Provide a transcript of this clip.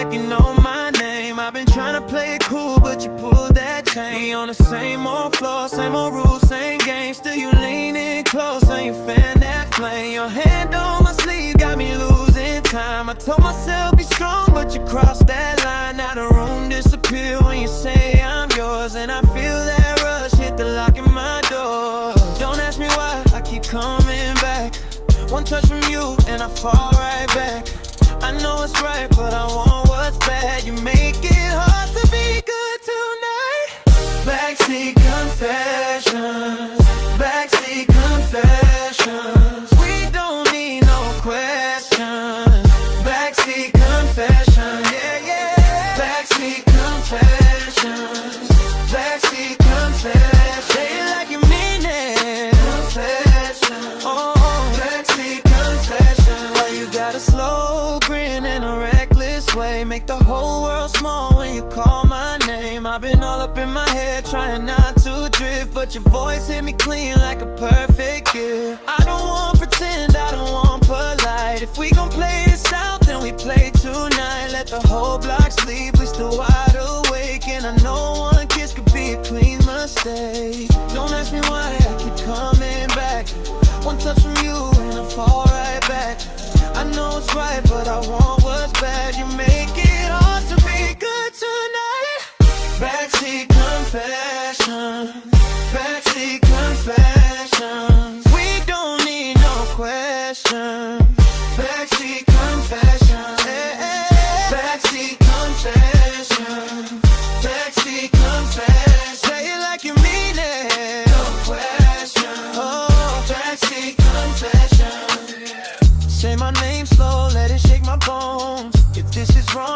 like you know my name. I've been trying to play it cool, but you pulled that chain. We on the same old floor, same old rules, same game. Still you leaning close and you fan that flame. Your hand on my sleeve got me losing time. I told myself be strong, but you crossed that line. Now the room disappear when you say I'm yours, and I feel that rush hit the lock in my door. Don't ask me why I keep coming back. One touch from you and I fall right back. I know it's right, but I want what's bad. You make it hard to be good tonight. Backseat confessions, backseat confessions. We don't need no questions. Backseat confession, yeah, yeah. Backseat confessions, backseat confession. Say it like you mean it. Confession, oh, backseat confession. Why you got a slow grin and a reckless way? Make the whole world small when you call my name. I've been all up in my head trying not to drift, but your voice hit me clean like a perfect gift. I don't want pretend, I don't want polite. If we gon' play this out, then we play tonight. Let the whole block sleep, we still wide awake, and I know one kiss could be a clean mistake. Don't ask me why I keep coming back. One touch from you and I fall right back. I know it's right, but I want what's bad. You make it hard to be good tonight. Backseat confession, backseat confessions. We don't need no question. Backseat confession, hey, hey. Backseat confession, backseat confession. Say it like you mean it. No question. Oh, backseat confession. Say my name slow, let it shake my bones. If this is wrong,